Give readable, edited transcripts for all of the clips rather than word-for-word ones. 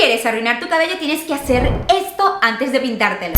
quieres arruinar tu cabello, tienes que hacer esto antes de pintártelo.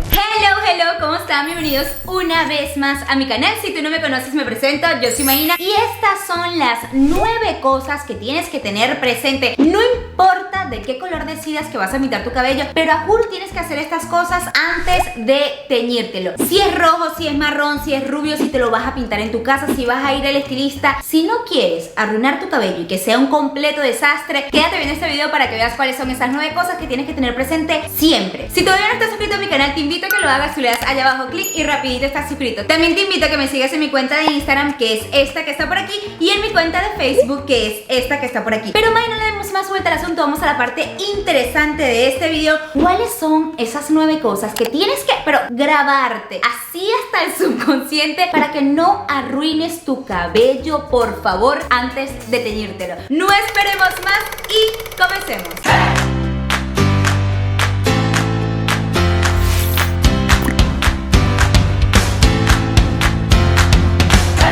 Hello, ¿cómo están? Bienvenidos una vez más a mi canal. Si tú no me conoces, me presento, yo soy Maína y estas son las 9 cosas que tienes que tener presente. No importa de qué color decidas que vas a pintar tu cabello, pero a juro tienes que hacer estas cosas antes de teñírtelo. Si es rojo, si es marrón, si es rubio, si te lo vas a pintar en tu casa, si vas a ir al estilista. Si no quieres arruinar tu cabello y que sea un completo desastre, quédate viendo este video para que veas cuáles son esas 9 cosas que tienes que tener presente siempre. Si todavía no estás suscrito a mi canal, te invito a que lo hagas. Tú le das allá abajo clic y rapidito estás suscrito. También te invito a que me sigas en mi cuenta de Instagram, que es esta que está por aquí, y en mi cuenta de Facebook, que es esta que está por aquí. Pero no le demos más vuelta al asunto, vamos a la parte interesante de este video. ¿Cuáles son esas 9 cosas que tienes que, grabarte así hasta el subconsciente para que no arruines tu cabello, por favor, antes de teñírtelo? No esperemos más y comencemos.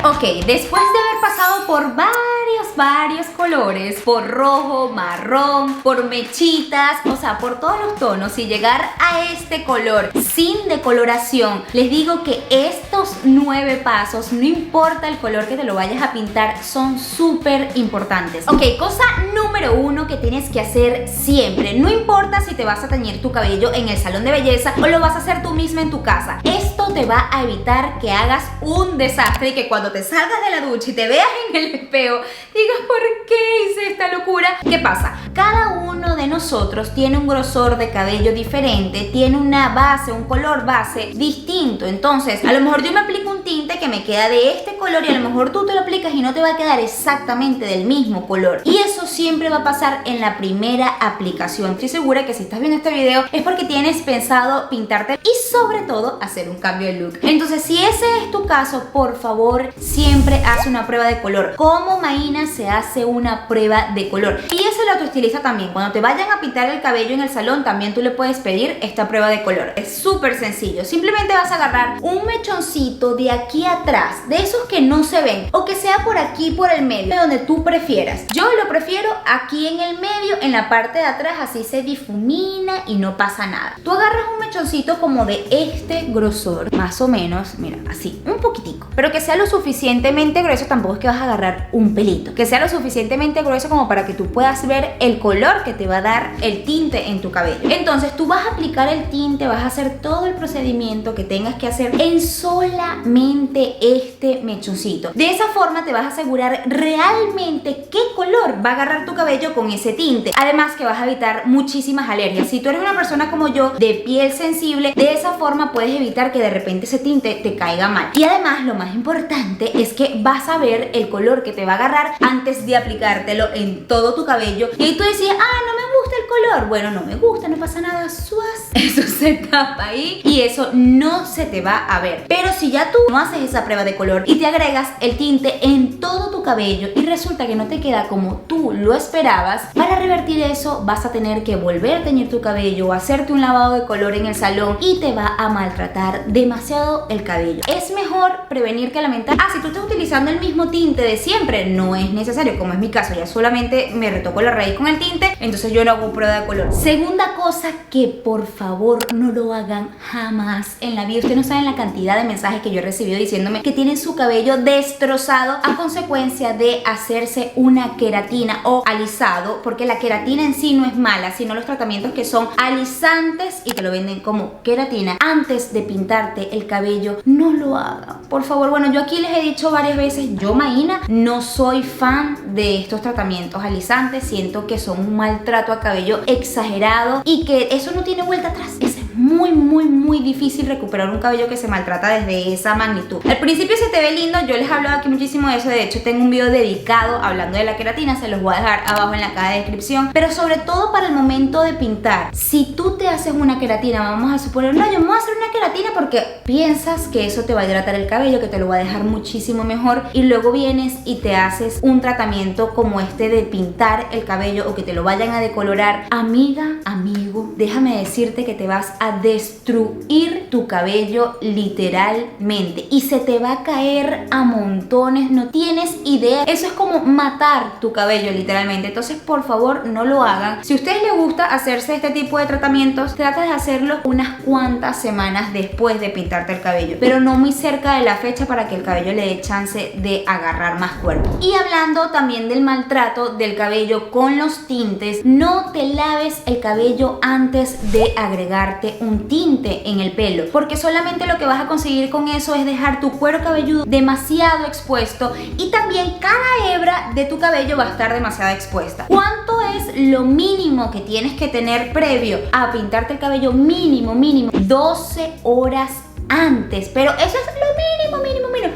Ok, después de haber pasado por varios colores, por rojo, marrón, por mechitas, o sea, por todos los tonos, y llegar a este color sin decoloración, les digo que estos 9 pasos, no importa el color que te lo vayas a pintar, son súper importantes. Ok, cosa número 1 que tienes que hacer siempre, no importa si te vas a teñir tu cabello en el salón de belleza o lo vas a hacer tú misma en tu casa, esto te va a evitar que hagas un desastre y que cuando te salgas de la ducha y te veas en el espejo digas, ¿por qué hice esta locura? ¿Qué pasa? Cada uno de nosotros tiene un grosor de cabello diferente, tiene una base, un color base distinto. Entonces, a lo mejor yo me aplico un tinte que me queda de este color y a lo mejor tú te lo aplicas y no te va a quedar exactamente del mismo color. Y eso siempre va a pasar en la primera aplicación. Estoy segura que si estás viendo este video es porque tienes pensado pintarte y sobre todo hacer un cambio de look. Entonces, si ese es tu caso, por favor, siempre haz una prueba de color. Como Maína se hace una prueba de color. Y eso lo autoestilista también. Cuando te vayan a pintar el cabello en el salón, también tú le puedes pedir esta prueba de color. Es súper sencillo. Simplemente vas a agarrar un mechoncito de aquí atrás, de esos que no se ven, o que sea por aquí, por el medio, de donde tú prefieras. Yo lo prefiero aquí en el medio, en la parte de atrás, así se difumina y no pasa nada. Tú agarras un mechoncito como de este grosor, más o menos, mira, así, un poquitico, pero que sea lo suficientemente grueso. Tampoco es que vas a agarrar un pelito, que sea lo suficientemente grueso como para que tú puedas ver el color que te va a dar el tinte en tu cabello. Entonces tú vas a aplicar el tinte, vas a hacer todo el procedimiento que tengas que hacer en solamente este mechoncito. De esa forma te vas a asegurar realmente qué color va a agarrar tu cabello con ese tinte. Además que vas a evitar muchísimas alergias. Si tú eres una persona como yo, de piel sensible, de esa forma puedes evitar que de repente ese tinte te caiga mal. Y además lo más importante es que vas a ver el color que te va a agarrar antes de aplicártelo en todo tu cabello. Y ahí tú decías, no me gusta el color. Bueno, no me gusta, no pasa nada, suas. Eso se tapa ahí y eso no se te va a ver. Pero si ya tú no haces esa prueba de color y te agregas el tinte en todo tu cabello y resulta que no te queda como tú lo esperabas, para revertir eso vas a tener que volver a teñir tu cabello o hacerte un lavado de color en el salón y te va a maltratar demasiado el cabello. Es mejor prevenir que lamentar. Si tú estás utilizando el mismo tinte de siempre, no es necesario, como es mi caso, ya solamente me retoco la raíz con el tinte, entonces yo no hago prueba de color. Segunda cosa, que por favor no lo hagan jamás en la vida. Ustedes no saben la cantidad de mensajes que yo he recibido diciéndome que tienen su cabello destrozado a consecuencia de hacerse una queratina o alisado, porque la queratina en sí no es mala, sino los tratamientos que son alisantes y te lo venden como queratina. Antes de pintarte el cabello, no lo hagan, por favor. Bueno, yo aquí les he dicho varias veces, yo Maína no soy fan de estos tratamientos alisantes, siento que son un maltrato a cabello exagerado y que eso no tiene vuelta atrás. Es muy difícil recuperar un cabello que se maltrata desde esa magnitud. Al principio se te ve lindo, yo les he hablado aquí muchísimo de eso, de hecho tengo un video dedicado hablando de la queratina, se los voy a dejar abajo en la caja de descripción, pero sobre todo para el momento de pintar. Si tú te haces una queratina, vamos a suponer, no, yo me voy a hacer una queratina porque piensas que eso te va a hidratar el cabello, que te lo va a dejar muchísimo mejor, y luego vienes y te haces un tratamiento como este de pintar el cabello o que te lo vayan a decolorar. Amiga, amigo, déjame decirte que te vas a destruir tu cabello literalmente y se te va a caer a montones, no tienes idea. Eso es como matar tu cabello literalmente. Entonces, por favor, no lo hagan. Si a ustedes les gusta hacerse este tipo de tratamientos, trata de hacerlo unas cuantas semanas después de pintarte el cabello, pero no muy cerca de la fecha para que el cabello le dé chance de agarrar más cuerpo. Y hablando también del maltrato del cabello con los tintes, no te laves el cabello antes de agregarte un tinte en el pelo, porque solamente lo que vas a conseguir con eso es dejar tu cuero cabelludo demasiado expuesto y también cada hebra de tu cabello va a estar demasiado expuesta. ¿Cuánto es lo mínimo que tienes que tener previo a pintarte el cabello? Mínimo 12 horas antes, pero eso es lo mínimo.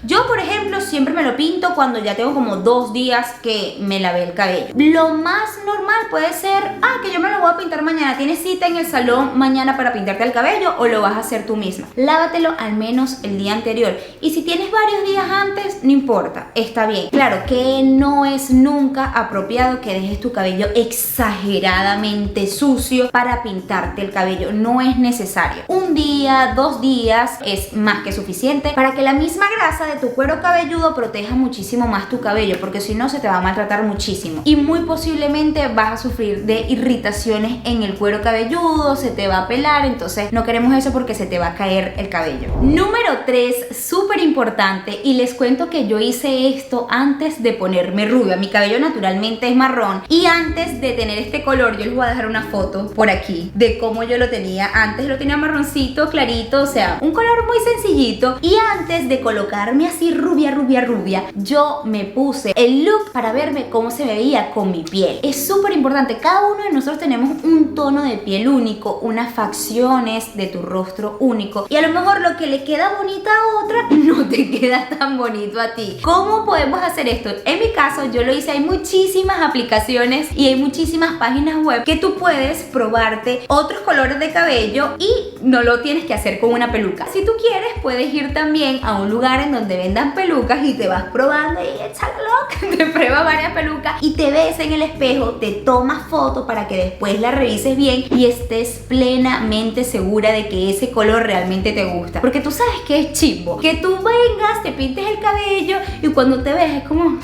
Yo, por ejemplo, siempre me lo pinto cuando ya tengo como 2 días que me lavé el cabello. Lo más normal puede ser, que yo me lo voy a pintar mañana. Tienes cita en el salón mañana para pintarte el cabello o lo vas a hacer tú misma. Lávatelo al menos el día anterior. Y si tienes varios días antes, no importa, está bien. Claro que no es nunca apropiado que dejes tu cabello exageradamente sucio para pintarte el cabello. No es necesario. 1 día, 2 días es más que suficiente para que la misma grasa de tu cuero cabelludo proteja muchísimo más tu cabello, porque si no se te va a maltratar muchísimo y muy posiblemente vas a sufrir de irritaciones en el cuero cabelludo, se te va a pelar, entonces no queremos eso porque se te va a caer el cabello. Número 3, súper importante, y les cuento que yo hice esto antes de ponerme rubia. Mi cabello naturalmente es marrón y antes de tener este color, yo les voy a dejar una foto por aquí de cómo yo lo tenía. Antes lo tenía marroncito, clarito, o sea, un color muy sencillito, y antes de colocarme así rubia, yo me puse el look para verme cómo se me veía con mi piel. Es súper importante, cada uno de nosotros tenemos un tono de piel único, unas facciones de tu rostro único, y a lo mejor lo que le queda bonita a otra no te queda tan bonito a ti. ¿Cómo podemos hacer esto? En mi caso yo lo hice, hay muchísimas aplicaciones y hay muchísimas páginas web que tú puedes probarte otros colores de cabello y no lo tienes que hacer con una peluca. Si tú quieres, puedes ir también a un lugar en donde vendan pelucas y te vas probando y échalo, te pruebas varias pelucas y te ves en el espejo, te tomas foto para que después la revises bien y estés plenamente segura de que ese color realmente te gusta. Porque tú sabes que es chimbo que tú vengas, te pintes el cabello y cuando te ves es como...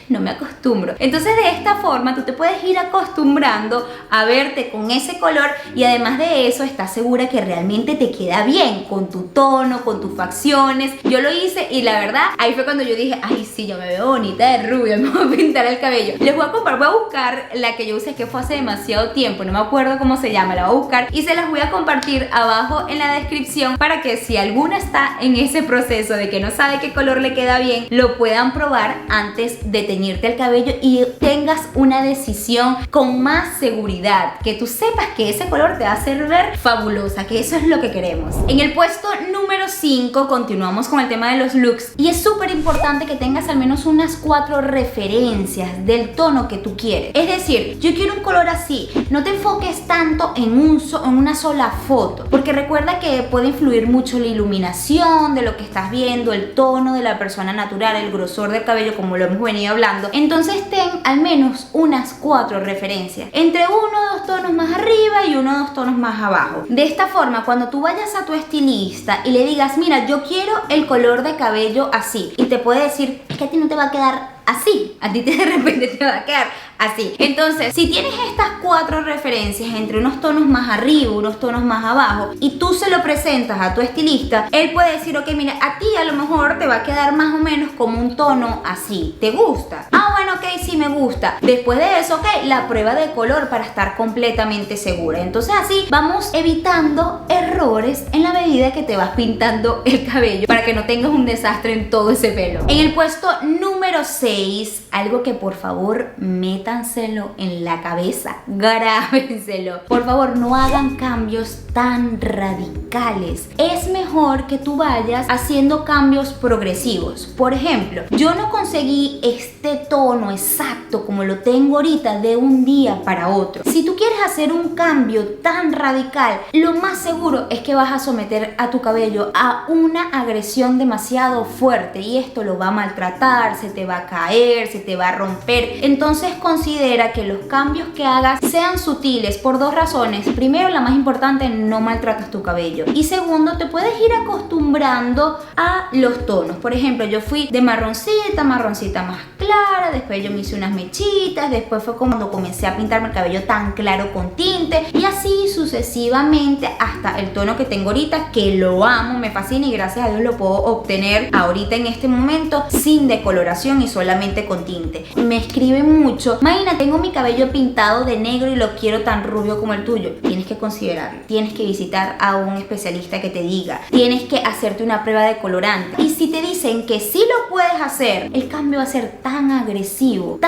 no me acostumbro. Entonces de esta forma tú te puedes ir acostumbrando a verte con ese color y además de eso estás segura que realmente te queda bien con tu tono, con tus facciones. Yo lo hice y la verdad ahí fue cuando yo dije, ay sí, yo me veo bonita de rubia, me voy a pintar el cabello. Les voy a buscar la que yo usé, que fue hace demasiado tiempo, no me acuerdo cómo se llama, la voy a buscar y se las voy a compartir abajo en la descripción para que si alguna está en ese proceso de que no sabe qué color le queda bien, lo puedan probar antes de teñirte el cabello y tengas una decisión con más seguridad, que tú sepas que ese color te va a hacer ver fabulosa, que eso es lo que queremos. En el puesto número 5 continuamos con el tema de los looks y es súper importante que tengas al menos unas 4 referencias del tono que tú quieres. Es decir, yo quiero un color así, no te enfoques tanto en una sola foto, porque recuerda que puede influir mucho la iluminación de lo que estás viendo, el tono de la persona natural, el grosor del cabello, como lo hemos venido hablando. Entonces ten al menos unas 4 referencias, entre 1 o 2 tonos más arriba y 1 o 2 tonos más abajo. De esta forma, cuando tú vayas a tu estilista y le digas, mira, yo quiero el color de cabello así, y te puede decir, es que a ti no te va a quedar así, a ti de repente te va a quedar así. Entonces, si tienes estas 4 referencias entre unos tonos más arriba, unos tonos más abajo, y tú se lo presentas a tu estilista, él puede decir, ok, mira, a ti a lo mejor te va a quedar más o menos como un tono así, ¿te gusta? Bueno, ok, sí me gusta. Después de eso, ok, la prueba de color para estar completamente segura. Entonces así vamos evitando errores en la medida que te vas pintando el cabello para que no tengas un desastre en todo ese pelo. En el puesto número 6, algo que por favor métanselo en la cabeza, grábenselo. Por favor, no hagan cambios tan radicales. Es mejor que tú vayas haciendo cambios progresivos. Por ejemplo, yo no conseguí este tono exacto como lo tengo ahorita de un día para otro. Si tú quieres hacer un cambio tan radical, lo más seguro es que vas a someter a tu cabello a una agresión demasiado fuerte y esto lo va a maltratar, se te va a caer, se te va a romper. Entonces considera que los cambios que hagas sean sutiles por dos razones. Primero, la más importante, no maltratas tu cabello. Y segundo, te puedes ir acostumbrando a los tonos. Por ejemplo, yo fui de marroncita más clara, después yo me hice unas mechitas, después fue cuando comencé a pintarme el cabello tan claro con tinte y así sucesivamente hasta el tono que tengo ahorita, que lo amo, me fascina y gracias a Dios lo puedo obtener ahorita en este momento sin decoloración y solamente con tinte. Me escriben mucho: Mayna, tengo mi cabello pintado de negro y lo quiero tan rubio como el tuyo. Tienes que considerarlo, tienes que visitar a un especialista que te diga, tienes que hacerte una prueba de colorante y si te dicen que sí lo puedes hacer, el cambio va a ser tan agresivo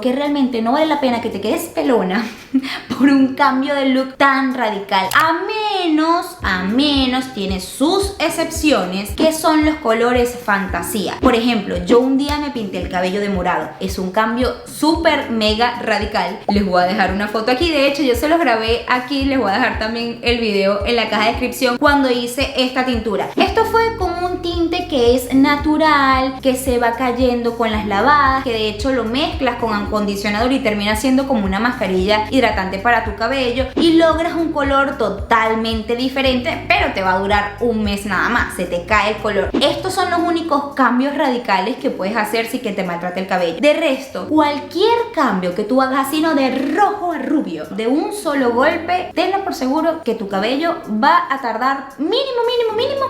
que realmente no vale la pena que te quedes pelona por un cambio de look tan radical, a menos tiene sus excepciones, que son los colores fantasía. Por ejemplo, yo un día me pinté el cabello de morado, es un cambio súper mega radical. Les voy a dejar una foto aquí, de hecho yo se los grabé aquí, les voy a dejar también el video en la caja de descripción cuando hice esta tintura. Esto fue con un tinte que es natural, que se va cayendo con las lavadas, que de hecho lo mezclas con acondicionador y termina siendo como una mascarilla hidratante para tu cabello y logras un color totalmente diferente, pero te va a durar un mes nada más, se te cae el color. Estos son los únicos cambios radicales que puedes hacer sin que te maltrate el cabello. De resto, cualquier cambio que tú hagas así, no de rojo a rubio, de un solo golpe, tenlo por seguro que tu cabello va a tardar mínimo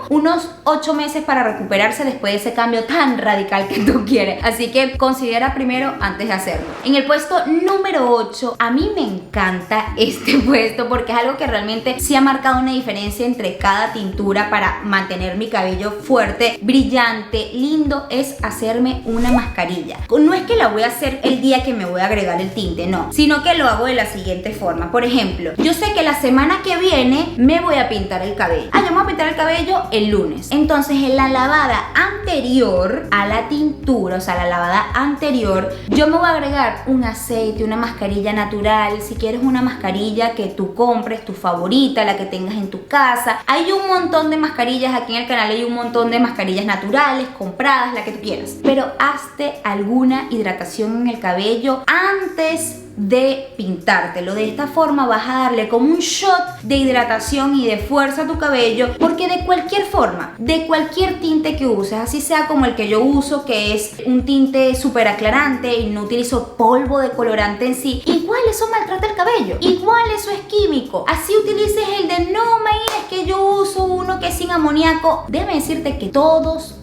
unos 8 meses para recuperarse después de ese cambio tan radical que tú quieres. Así que considera primero antes de hacerlo. En el puesto número 8, a mí me encanta este puesto porque es algo que realmente sí ha marcado una diferencia entre cada tintura para mantener mi cabello fuerte, brillante, lindo, es hacerme una mascarilla. No es que la voy a hacer el día que me voy a agregar el tinte, no, sino que lo hago de la siguiente forma. Por ejemplo, yo sé que la semana que viene me voy a pintar el cabello. Yo me voy a pintar el cabello el lunes. Entonces, en la lavada anterior a la tintura, o sea, la lavada anterior, yo me voy a agregar un aceite, una mascarilla natural. Si quieres una mascarilla que tú compres, tu favorita, la que tengas en tu casa. Hay un montón de mascarillas aquí en el canal, hay un montón de mascarillas naturales, compradas, la que tú quieras. Pero hazte alguna hidratación en el cabello antes de pintártelo. De esta forma vas a darle como un shot de hidratación y de fuerza a tu cabello, porque de cualquier forma, de cualquier tinte que uses, así sea como el que yo uso, que es un tinte súper aclarante y no utilizo polvo de colorante en sí, igual eso maltrata el cabello, igual eso es químico. Así utilices el de no, Mayna, es que yo uso uno que es sin amoníaco, déjame decirte que todos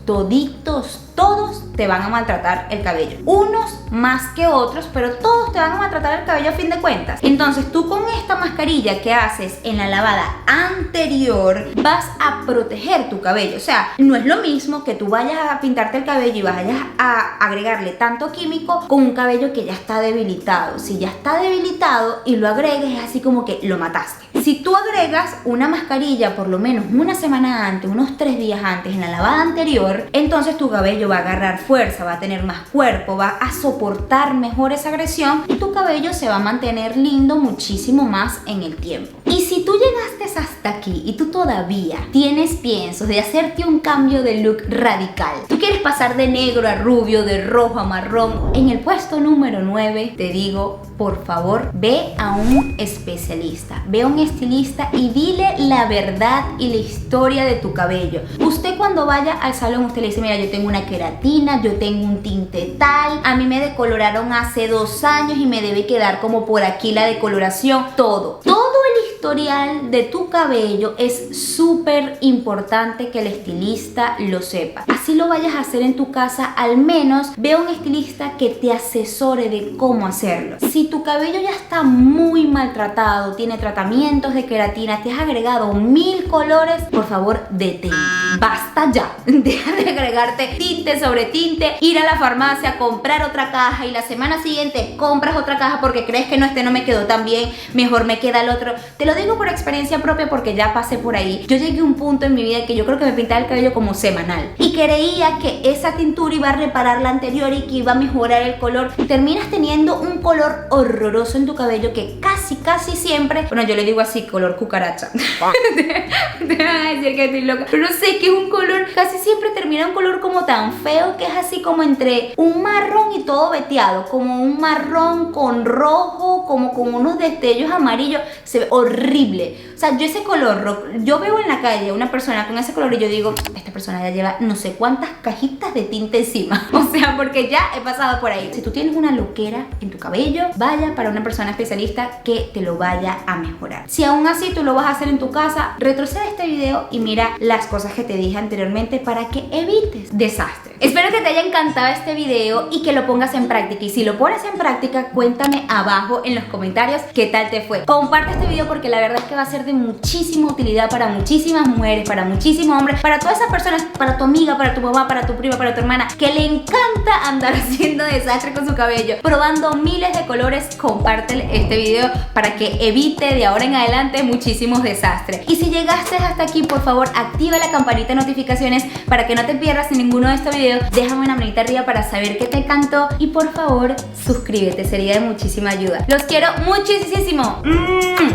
te van a maltratar el cabello. Unos más que otros, pero todos te van a maltratar el cabello a fin de cuentas. Entonces tú con esta mascarilla que haces en la lavada anterior vas a proteger tu cabello. O sea, no es lo mismo que tú vayas a pintarte el cabello y vayas a agregarle tanto químico con un cabello que ya está debilitado. Si ya está debilitado y lo agregues, es así como que lo mataste. Si tú agregas una mascarilla por lo menos una semana antes, unos 3 días antes en la lavada anterior, entonces tu cabello va a agarrar fuerza, va a tener más cuerpo, va a soportar mejor esa agresión y tu cabello se va a mantener lindo muchísimo más en el tiempo. Y si tú llegaste hasta aquí y tú todavía tienes piensos de hacerte un cambio de look radical, tú quieres pasar de negro a rubio, de rojo a marrón, en el puesto número 9 te digo, por favor, ve a un especialista, ve a un estilista y dile la verdad y la historia de tu cabello. Usted cuando vaya al salón, usted le dice, mira, yo tengo una queratina, yo tengo un tinte tal, a mí me decoloraron hace 2 años y me debe quedar como por aquí la decoloración. Todo el historial de tu cabello es súper importante que el estilista lo sepa. Así lo vayas a hacer en tu casa, al menos ve a un estilista que te asesore de cómo hacerlo. Si tu cabello ya está muy maltratado, tiene tratamientos de queratina, te has agregado 1000 colores, por favor, detente. Basta ya. Deja de agregarte tinte sobre tinte, ir a la farmacia, comprar otra caja y la semana siguiente compras otra caja porque crees que no, este no me quedó tan bien, mejor me queda el otro. Te lo digo por experiencia propia porque ya pasé por ahí. Yo llegué a un punto en mi vida que yo creo que me pintaba el cabello como semanal y creía que esa tintura iba a reparar la anterior y que iba a mejorar el color. Terminas teniendo un color horroroso en tu cabello que casi siempre, bueno, yo le digo así, color cucaracha. Te van a decir que estoy loca, pero no sé, que es un color, casi siempre termina un color como tan feo que es así como entre un marrón y todo veteado, como un marrón con rojo, como con unos destellos amarillos. Se ve horrible. O sea, yo ese color, yo veo en la calle una persona con ese color y yo digo, esta persona ya lleva no sé cuántas cajitas de tinta encima. O sea, porque ya he pasado por ahí. Si tú tienes una loquera en tu cabello, vaya para una persona especialista que te lo vaya a mejorar. Si aún así tú lo vas a hacer en tu casa, retrocede este video y mira las cosas que te dije anteriormente para que evites desastres. Espero que te haya encantado este video y que lo pongas en práctica. Y si lo pones en práctica, cuéntame abajo en los comentarios qué tal te fue. Comparte este video porque la verdad es que va a ser de muchísima utilidad para muchísimas mujeres, para muchísimos hombres, para todas esas personas, para tu amiga, para tu mamá, para tu prima, para tu hermana, que le encanta andar haciendo desastre con su cabello, probando miles de colores. Compártele este video para que evite de ahora en adelante muchísimos desastres. Y si llegaste hasta aquí, por favor, activa la campanita de notificaciones para que no te pierdas ninguno de estos videos. Déjame una manita arriba para saber que te encantó y por favor, suscríbete, sería de muchísima ayuda. Los quiero muchísimo.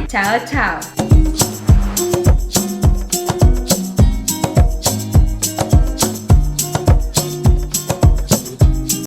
Chao, chao.